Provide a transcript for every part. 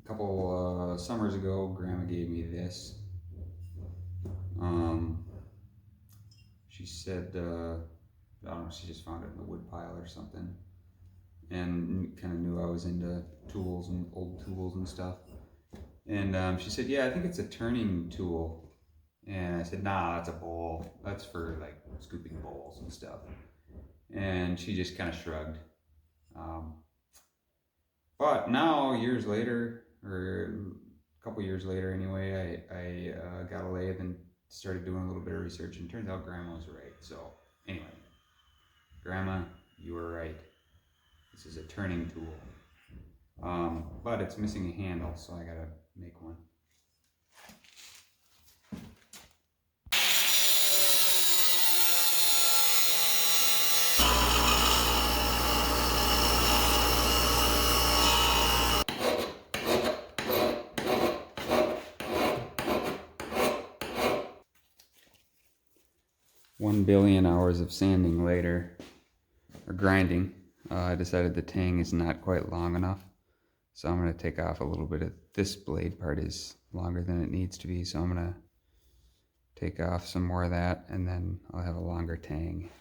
couple summers ago, Grandma gave me this. She said, I don't know, she just found it in the wood pile or something, and kind of knew I was into tools and old tools and stuff. And she said, yeah, I think it's a turning tool. And I said, nah, that's a bowl. That's for like scooping bowls and stuff. And she just kind of shrugged. But now, years later, or a couple years later anyway, I got a lathe and started doing a little bit of research, and it turns out Grandma was right. So anyway, Grandma, you were right. This is a turning tool. But it's missing a handle, so I gotta make one. One billion hours of sanding later, or grinding, I decided the tang is not quite long enough. So I'm going to take off a little bit of this blade part is longer than it needs to be. So I'm going to take off some more of that, and then I'll have a longer tang.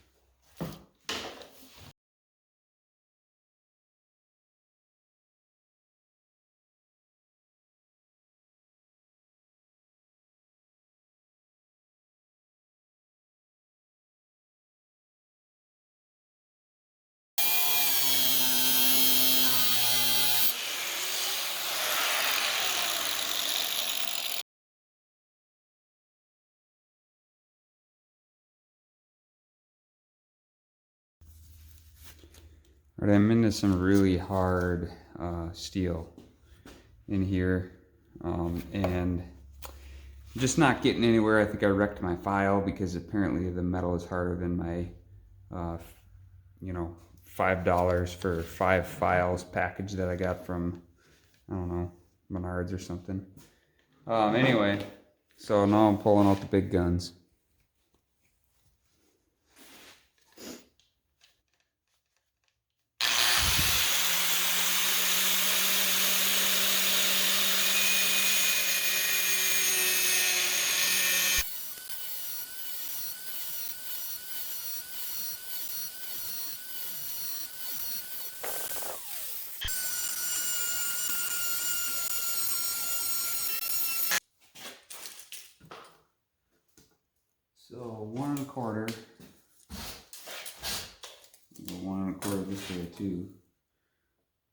All right, I'm into some really hard steel in here, and just not getting anywhere. I think I wrecked my file because apparently the metal is harder than my, $5 for 5 files package that I got from, I don't know, Menards or something. Anyway, so now I'm pulling out the big guns. So 1 1/4. 1 1/4 this way too.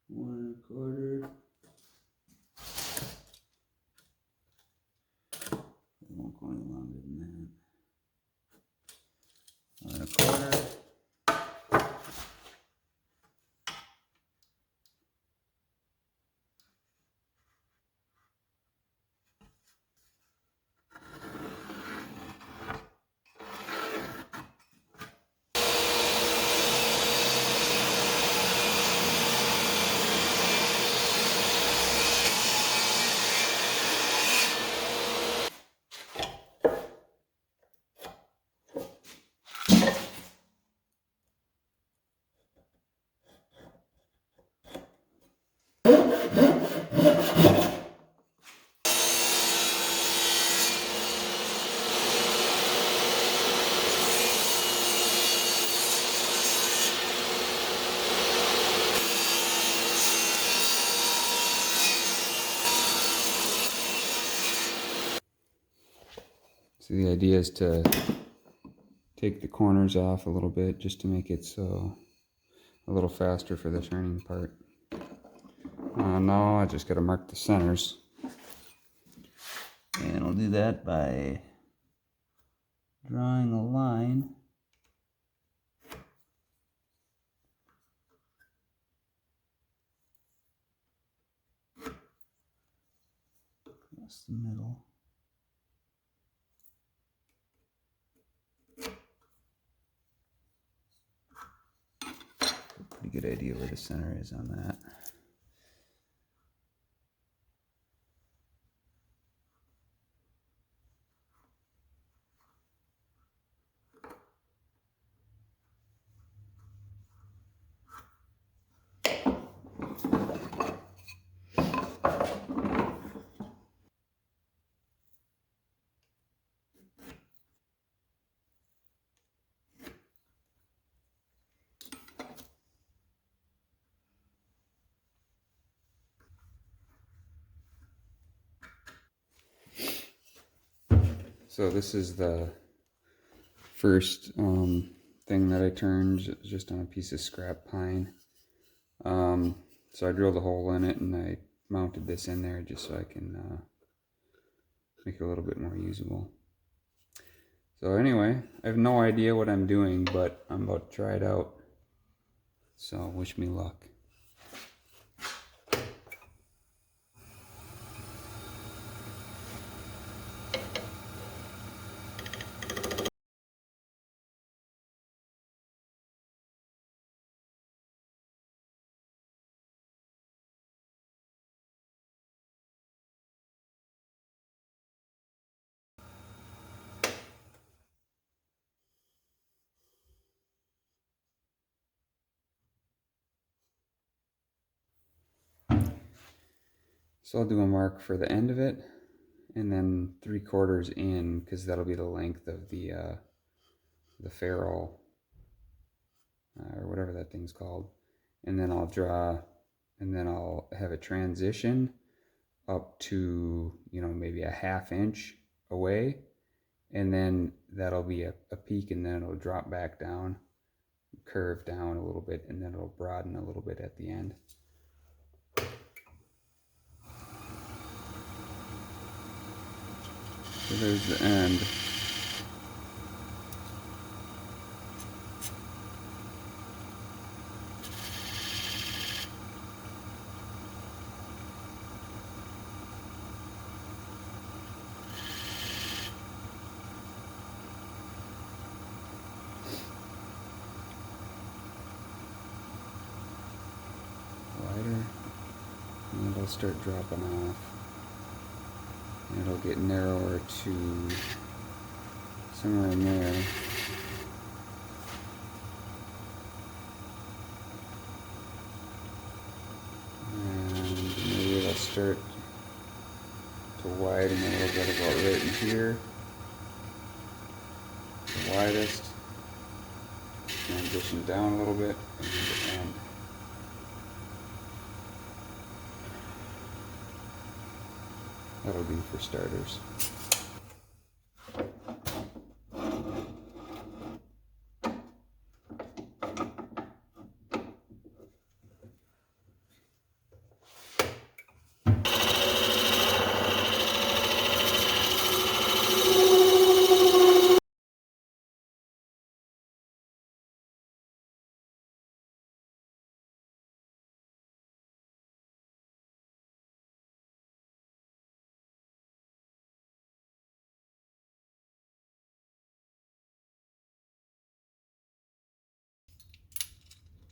1 1/4. It won't go any longer than that. 1 1/4. So the idea is to take the corners off a little bit just to make it so a little faster for the turning part. Now I just got to mark the centers. And I'll do that by drawing a line across the middle. Pretty good idea where the center is on that. So this is the first thing that I turned, just on a piece of scrap pine. So I drilled a hole in it and I mounted this in there just so I can make it a little bit more usable. So anyway, I have no idea what I'm doing, but I'm about to try it out. So wish me luck. So I'll do a mark for the end of it, and then 3/4 in, because that'll be the length of the ferrule, or whatever that thing's called. And then I'll draw, and then I'll have a transition up to, maybe a 1/2 inch away, and then that'll be a peak, and then it'll drop back down, curve down a little bit, and then it'll broaden a little bit at the end. So there's the end. Wider, and it'll start dropping off, and it'll get narrower to somewhere in there. And maybe it'll start to widen a little bit about right in here. The widest. Transition down a little bit, and end. That'll do for starters.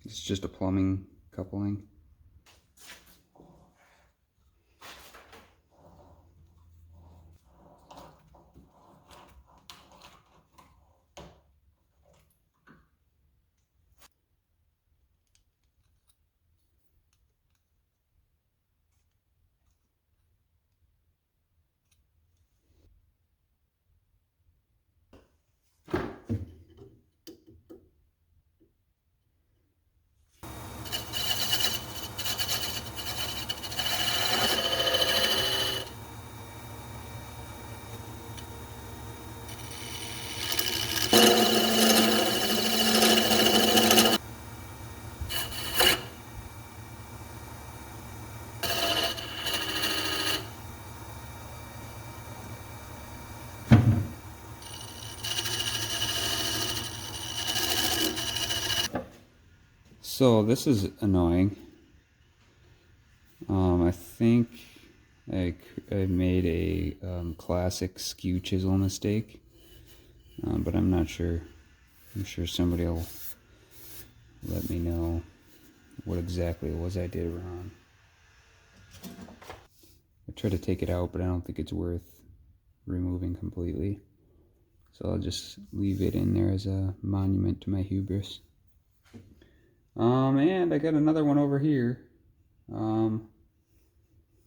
It's just a plumbing coupling. So this is annoying. I think I made a classic skew chisel mistake, but I'm not sure. I'm sure somebody will let me know what exactly it was I did wrong. I tried to take it out, but I don't think it's worth removing completely. So I'll just leave it in there as a monument to my hubris. And I got another one over here.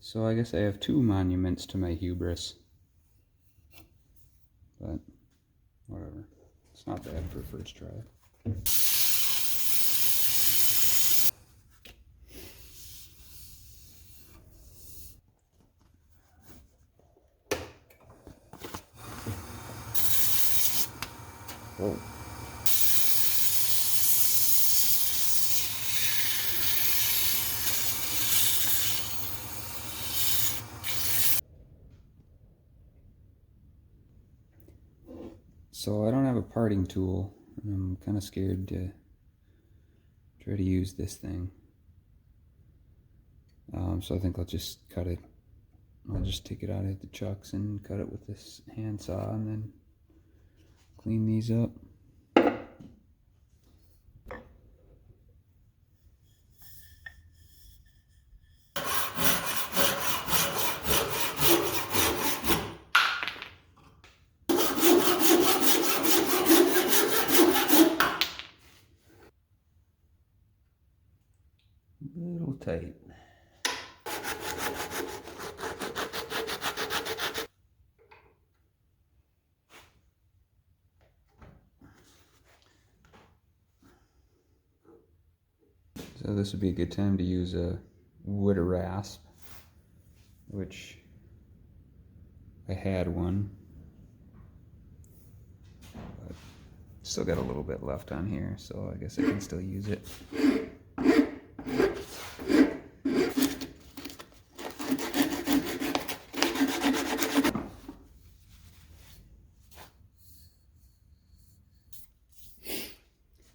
So I guess I have 2 monuments to my hubris. But whatever. It's not bad for a first try. Oh. So I don't have a parting tool. I'm kind of scared to try to use this thing. So I think I'll just cut it. I'll just take it out at the chucks and cut it with this handsaw and then clean these up. A little tight. So this would be a good time to use a wood rasp, which I had one, but still got a little bit left on here, so I guess I can still use it.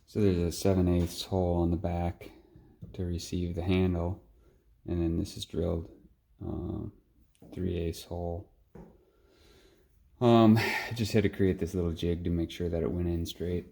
So there's a 7/8 hole on the back to receive the handle, and then this is drilled 3/8 hole. I just had to create this little jig to make sure that it went in straight.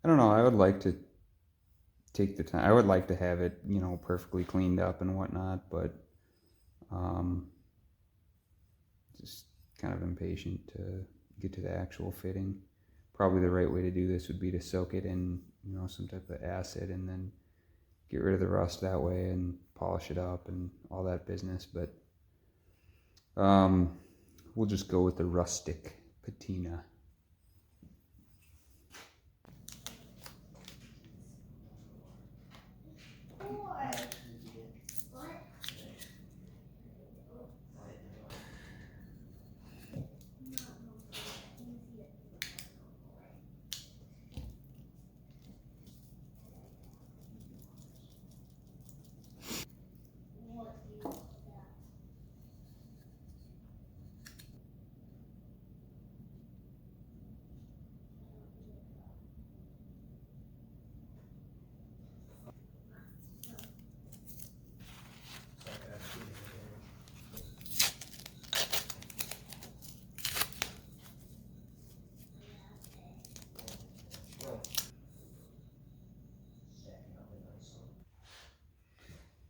I don't know, I would like to take the time. I would like to have it, perfectly cleaned up and whatnot, but just kind of impatient to get to the actual fitting. Probably the right way to do this would be to soak it in, some type of acid and then get rid of the rust that way and polish it up and all that business. But we'll just go with the rustic patina.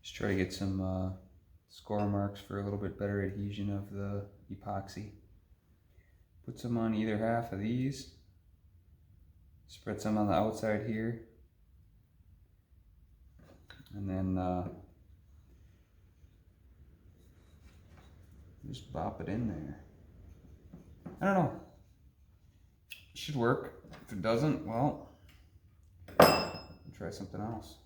Just try to get some score marks for a little bit better adhesion of the epoxy. Put some on either half of these. Spread some on the outside here. And then just bop it in there. I don't know. It should work. If it doesn't, well, I'll try something else.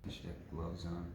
You should have gloves on.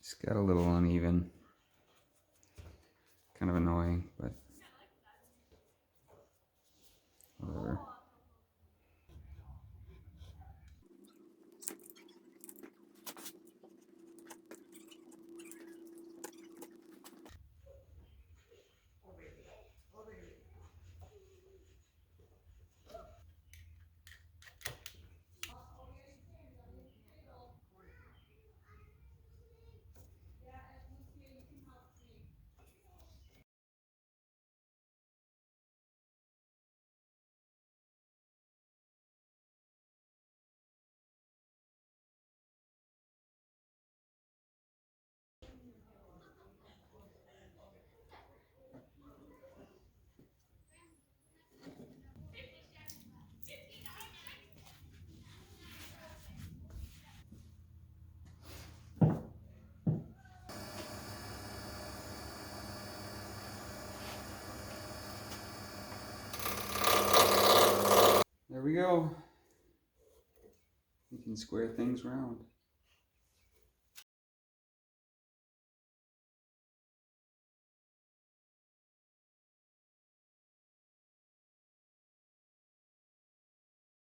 It's got a little uneven. Kind of annoying, but whatever. There we go. You can square things round.